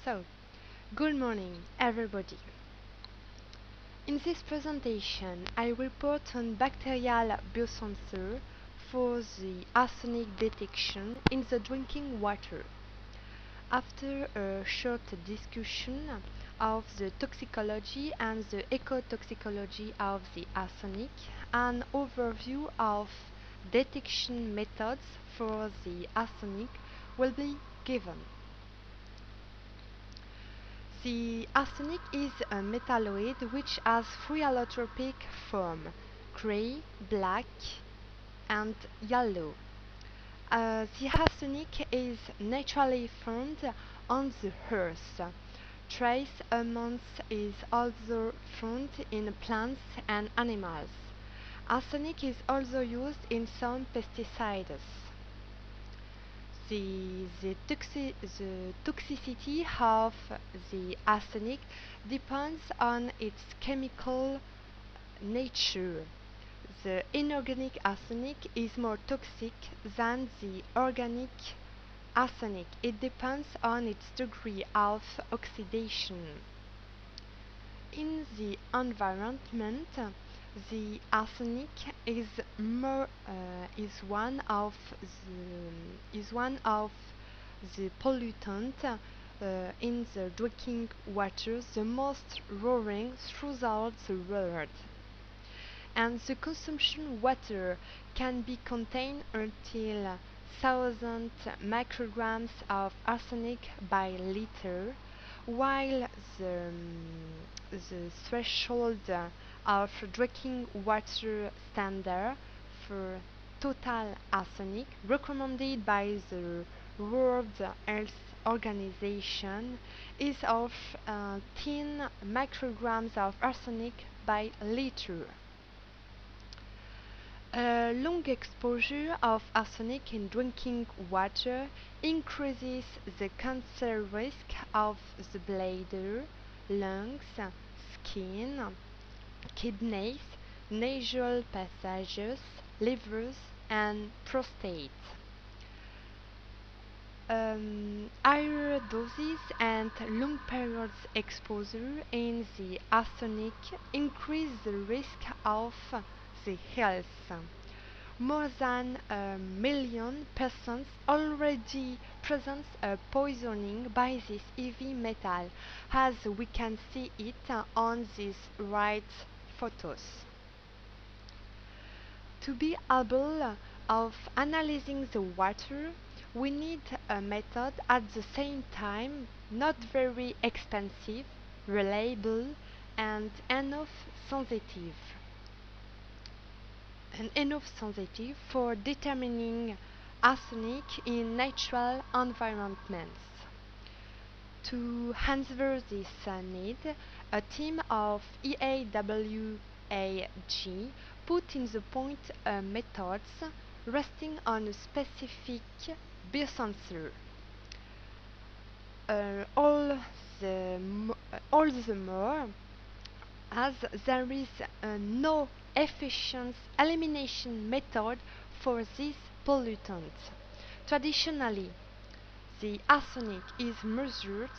So, good morning, everybody. In this presentation, I report on bacterial biosensor for the arsenic detection in the drinking water. After a short discussion of the toxicology and the ecotoxicology of the arsenic, an overview of detection methods for the arsenic will be given. The arsenic is a metalloid which has three allotropic forms: gray, black, and yellow. The arsenic is naturally found on the earth. Trace amounts is also found in plants and animals. Arsenic is also used in some pesticides. The toxicity of the arsenic depends on its chemical nature. The inorganic arsenic is more toxic than the organic arsenic. It depends on its degree of oxidation. In the environment, the arsenic is one of the pollutants in the drinking water, the most roaring throughout the world. And the consumption water can be contain until 1,000 micrograms of arsenic by liter, while the threshold of drinking water standard for total arsenic recommended by the World Health Organization is of 10 micrograms of arsenic by liter. Long exposure of arsenic in drinking water increases the cancer risk of the bladder, lungs, skin, kidneys, nasal passages, livers, and prostate. Higher doses and long periods exposure in the arsenic increase the risk of the health. More than 1,000,000 persons already present poisoning by this heavy metal, as we can see it on these right photos. To be able of analyzing the water, we need a method at the same time not very expensive, reliable, and enough sensitive for determining arsenic in natural environments. To answer this need, a team of EAWAG put in the point methods resting on a specific biosensor. All the more as there is no efficient elimination method for this pollutant. Traditionally, the arsenic is measured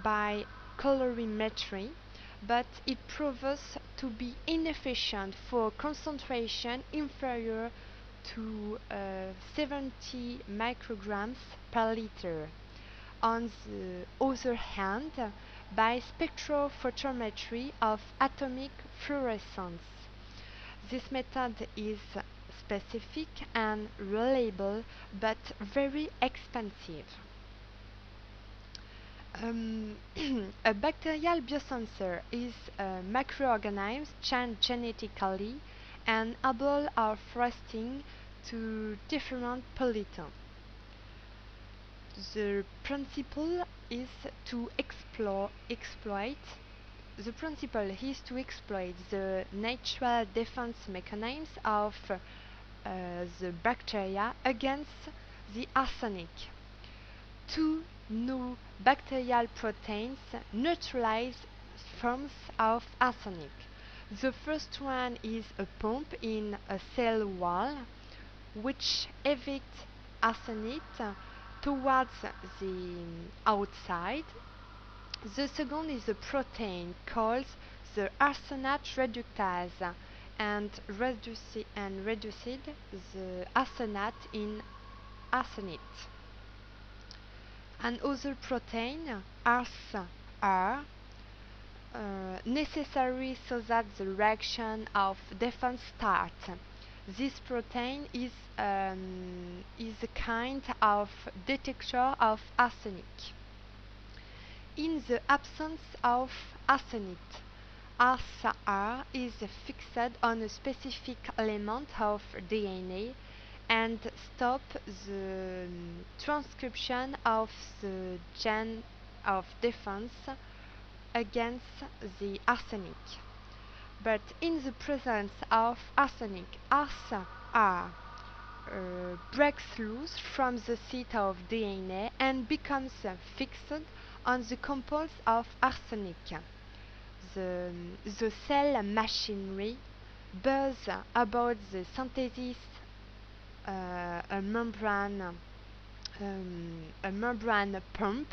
by colorimetry, but it proves to be inefficient for concentration inferior to 70 micrograms per liter. On the other hand, by spectrophotometry of atomic fluorescence. This method is specific and reliable, but very expensive. A bacterial biosensor is a microorganism changed genetically and able of resisting to different pollutants. The principle is to exploit the natural defense mechanisms of the bacteria against the arsenic. Two new bacterial proteins neutralize forms of arsenic. The first one is a pump in a cell wall which evicts arsenic towards the outside, The second is a protein called the arsenate reductase and reduced the arsenate in arsenate. Another protein, ARSR, necessary so that the reaction of defense starts. This protein is a kind of detector of arsenic. In the absence of arsenic, ARSR is fixed on a specific element of DNA and stop the transcription of the gene of defense against the arsenic. But in the presence of arsenic, ARSR breaks loose from the site of DNA and becomes fixed on the compounds of arsenic. The cell machinery buzz about the synthesis a membrane pump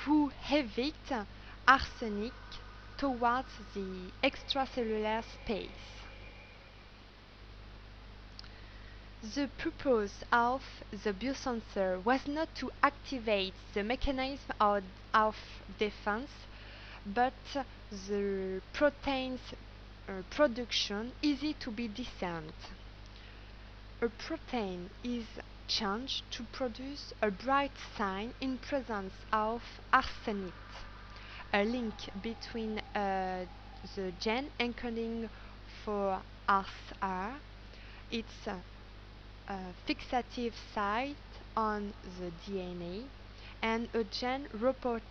who evicts arsenic towards the extracellular space. The purpose of the biosensor was not to activate the mechanism of defense, but the protein's production easy to be discerned. A protein is changed to produce a bright sign in presence of arsenic. A link between the gene encoding for ARSR, its fixative site on the DNA, and the gene reporter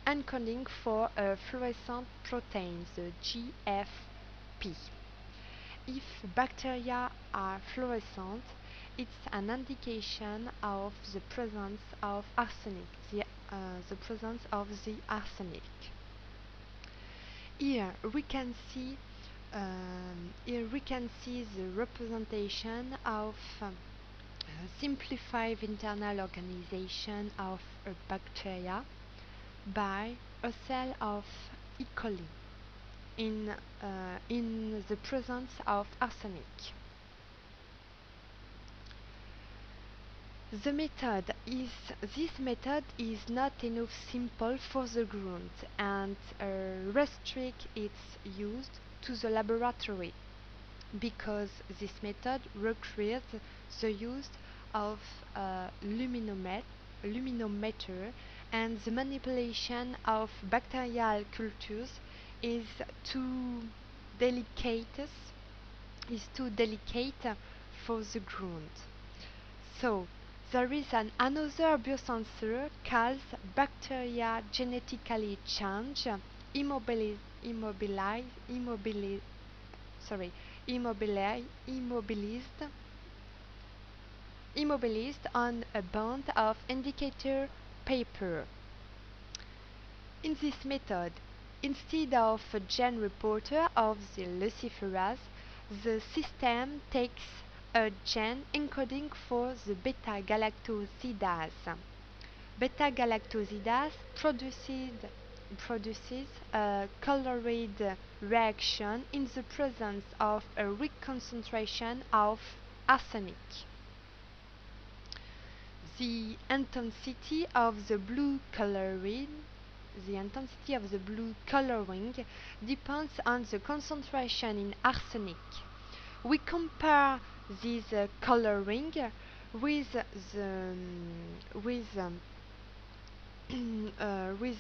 encoding for a fluorescent protein, the GFP. If bacteria are fluorescent, it's an indication of the presence of arsenic, the presence of the arsenic. Here we can see the representation of simplified internal organization of a bacteria by a cell of E. coli in the presence of arsenic. This method is not enough simple for the ground and restrict its use to the laboratory, because this method requires the use of a luminometer, and the manipulation of bacterial cultures is too delicate for the ground. So there is another biosensor called bacteria genetically changed, immobilized on a band of indicator paper. In this method, instead of a gene reporter of the luciferase, the system takes a gene encoding for the beta-galactosidase. Beta-galactosidase produces a colored reaction in the presence of a weak concentration of arsenic. The intensity of the blue coloring depends on the concentration in arsenic. We compare this coloring with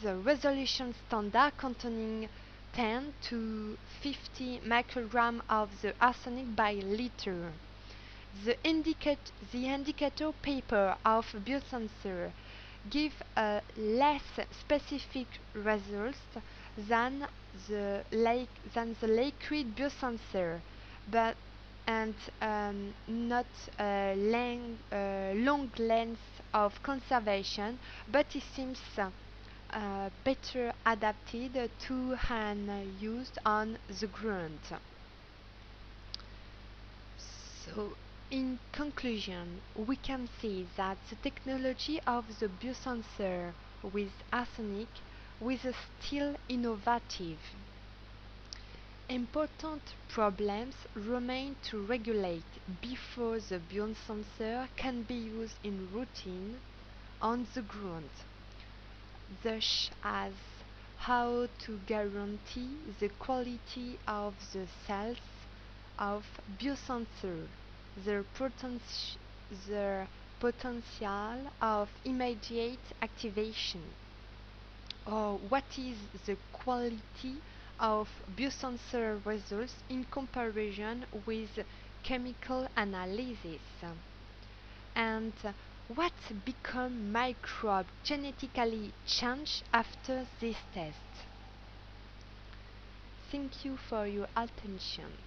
a resolution standard containing 10 to 50 micrograms of the arsenic by liter. The indicator paper of biosensor give a less specific results than the liquid biosensor, but not a long length of conservation, but it seems better adapted to and used on the ground. So In conclusion, we can say that the technology of the biosensor with arsenic was still innovative. Important problems remain to regulate before the biosensor can be used in routine on the ground, such as how to guarantee the quality of the cells of biosensor, their, their potential of immediate activation, or what is the quality of biosensor results in comparison with chemical analysis, and what become microbe genetically changed after this test. Thank you for your attention.